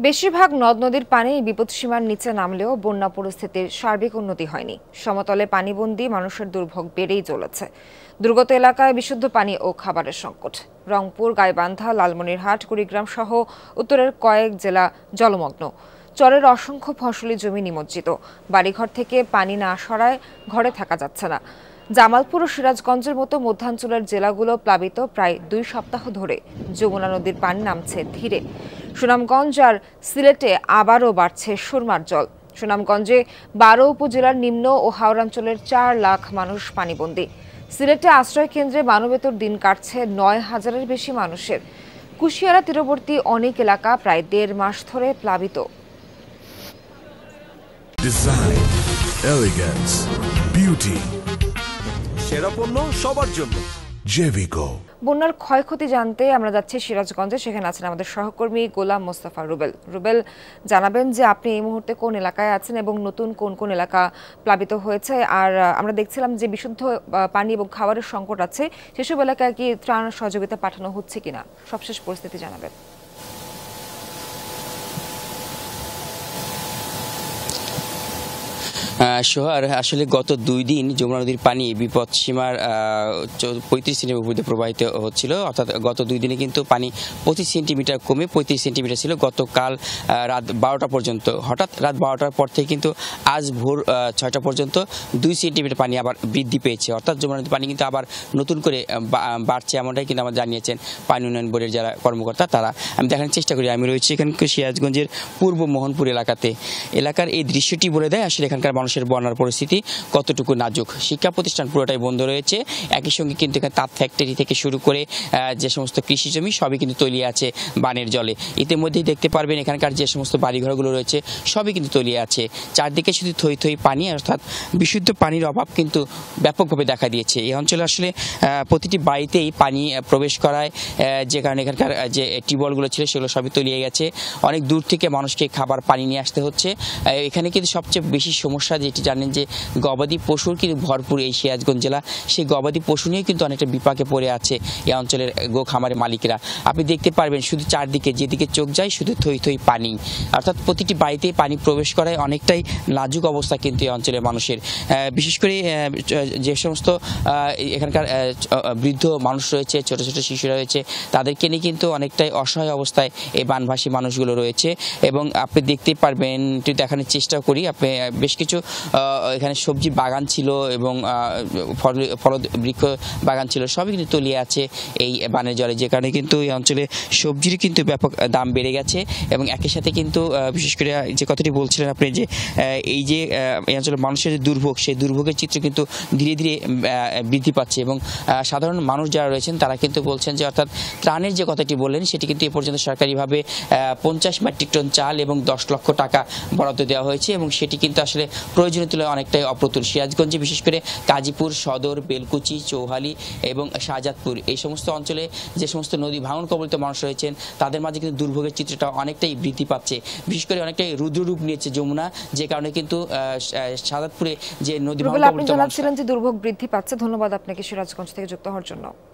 বেশিরভাগ নদ-নদীর পানি বিপদসীমার নিচে নামলেও বন্যা পরিস্থিতির সার্বিক উন্নতি হয়নি। সমতলে পানিবন্দী মানুষের দুর্ভোগ বেড়েই চলেছে। দুর্গত এলাকায় বিশুদ্ধ পানি ও খাবারের সংকট। রংপুর, গাইবান্ধা, লালমনিরহাট, কুড়িগ্রাম সহ উত্তরের কয়েক জেলা জলমগ্ন। চরের অসংখ্য ফসলি জমি নিমজ্জিত। বাড়িঘর থেকে পানি না সরায় ঘরে থাকা যাচ্ছে না। জামালপুর ও সিরাজগঞ্জের মতো মধ্যাঞ্চলের জেলাগুলো প্লাবিত প্রায় 2 সপ্তাহ ধরে। যমুনা নদীর পানি নামছে ধীরে। সুনামগঞ্জ আর সিলেটে আবারও বাড়ছে সুরমার জল। সুনামগঞ্জে 12 উপজেলার নিম্ন ও হাওড়াঞ্চলের 4 লাখ মানুষ পানিবন্দী। সিলেটে আশ্রয় কেন্দ্রে মানবেতর দিন কাটছে 9,000-এর বেশি মানুষের। কুশিয়ারা তীরবর্তী অনেক এলাকা প্রায় 1.5 মাস ধরে প্লাবিত। ডিজাইন, এলিগেন্স, বিউটি, সেরা পণ্য সবার জন্য। জেভিকো। বন্যার ক্ষয়ক্ষতি জানতে আমরা যাচ্ছি সিরাজগঞ্জে। সেখানে আছেন আমাদের সহকর্মী গোলাম মোস্তফা রুবেল। রুবেল, জানাবেন যে আপনি এই মুহূর্তে কোন এলাকায় আছেন এবং নতুন কোন কোন এলাকা প্লাবিত হয়েছে। আর আমরা দেখছিলাম যে বিশুদ্ধ পানি এবং খাবারের সংকট আছে, সেসব এলাকায় কি ত্রাণ সহযোগিতা পাঠানো হচ্ছে কিনা, সবশেষ পরিস্থিতি জানাবেন। সোহার, আসলে গত 2 দিন যমুনা নদীর পানি বিপদসীমার 35 সেন্টিমিটার উপরে প্রবাহিত হচ্ছিল। অর্থাৎ গত 2 দিনে কিন্তু পানি 25 সেন্টিমিটার কমে 35 সেন্টিমিটার ছিল গতকাল রাত 12টা পর্যন্ত। হঠাৎ রাত 12টার পর থেকে কিন্তু আজ ভোর 6টা পর্যন্ত 2 সেন্টিমিটার পানি আবার বৃদ্ধি পেয়েছে। অর্থাৎ যমুনা নদীর পানি কিন্তু আবার নতুন করে বাড়ছে, এমনটাই কিন্তু আমার জানিয়েছেন পানি উন্নয়ন বোর্ডের যারা কর্মকর্তা তারা। আমি দেখানোর চেষ্টা করি, আমি রয়েছি এখানে সিরাজগঞ্জের পূর্ব মোহনপুর এলাকার এই দৃশ্যটি বলে দেয় আসলে এখানকার মানুষের বন্যার পরিস্থিতি কতটুকু নাজুক। শিক্ষা প্রতিষ্ঠান পুরোটাই বন্ধ রয়েছে। একই সঙ্গে কিন্তু এখানে তাঁত ফ্যাক্টরি থেকে শুরু করে যে সমস্ত কৃষি জমি সবই কিন্তু তলিয়ে আছে বানের জলে। ইতিমধ্যেই দেখতে পারবেন এখানকার যে সমস্ত বাড়িঘরগুলো রয়েছে সবই কিন্তু তলিয়ে আছে। চারদিকে শুধু থই থই পানি, অর্থাৎ বিশুদ্ধ পানির অভাব কিন্তু ব্যাপকভাবে দেখা দিয়েছে। এই অঞ্চলে আসলে প্রতিটি বাড়িতেই পানি প্রবেশ করায়, যে কারণে এখানকার যে টিউবওয়েলগুলো ছিল সেগুলো সবই তলিয়ে গেছে। অনেক দূর থেকে মানুষকে খাবার পানি নিয়ে আসতে হচ্ছে। এখানে কিন্তু সবচেয়ে বেশি সমস্যা যেটি জানেন যে গবাদি পশুর কিন্তু ভরপুর এই সিরাজগঞ্জ জেলা। সেই গবাদি পশু নিয়ে কিন্তু অনেকটা বিপাকে পড়ে আছে এই অঞ্চলের গো খামারের মালিকরা। আপনি দেখতে পারবেন শুধু চারদিকে যেদিকে চোখ যায় শুধু থই থই পানি, অর্থাৎ প্রতিটি বাড়িতেই পানি প্রবেশ করায় অনেকটাই নাজুক অবস্থা কিন্তু এই অঞ্চলের মানুষের। বিশেষ করে যে সমস্ত এখানকার বৃদ্ধ মানুষ রয়েছে, ছোট ছোট শিশুরা রয়েছে, তাদেরকে নিয়ে কিন্তু অনেকটাই অসহায় অবস্থায় এই বানভাসী মানুষগুলো রয়েছে। এবং আপনি দেখতে পারবেন, একটু দেখানোর চেষ্টা করি, আপনি বেশ কিছু এখানে সবজি বাগান ছিল এবং ফল বৃক্ষ বাগান ছিল, সবই কিন্তু তলিয়ে আছে এই বানের জলে। যে কারণে কিন্তু এই অঞ্চলে সবজির কিন্তু ব্যাপক দাম বেড়ে গেছে। এবং একই সাথে কিন্তু বিশেষ করে যে কথাটি বলছিলেন আপনি, যে এই যে এই অঞ্চলের মানুষের যে দুর্ভোগ, সেই দুর্ভোগের চিত্র কিন্তু ধীরে ধীরে বৃদ্ধি পাচ্ছে। এবং সাধারণ মানুষ যারা রয়েছেন তারা কিন্তু বলছেন যে, অর্থাৎ ত্রাণের যে কথাটি বললেন সেটি কিন্তু এ পর্যন্ত সরকারিভাবে 50 মেট্রিক টন চাল এবং 10 লক্ষ টাকা বরাদ্দ দেওয়া হয়েছে এবং সেটি কিন্তু আসলে প্রয়োজনীয় তুলনায় অনেকটাই অপ্রতুল। সিরাজগঞ্জে বিশেষ করে গাজীপুর সদর, বেলকুচি, চৌহালি এবং শাহজাদপুর এই সমস্ত অঞ্চলে যে সমস্ত নদী ভাঙন কবলিত মানুষ রয়েছেন তাদের মাঝে কিন্তু দুর্ভোগের চিত্রটা অনেকটাই বৃদ্ধি পাচ্ছে। বিশেষ করে অনেকটাই রুদ্ররূপ নিয়েছে যমুনা, যে কারণে কিন্তু শাহজাদপুরে যে নদী ভাঙন কবলিত মানুষ, যে দুর্ভোগ বৃদ্ধি পাচ্ছে। ধন্যবাদ আপনাকে সিরাজগঞ্জ থেকে যুক্ত হওয়ার জন্য।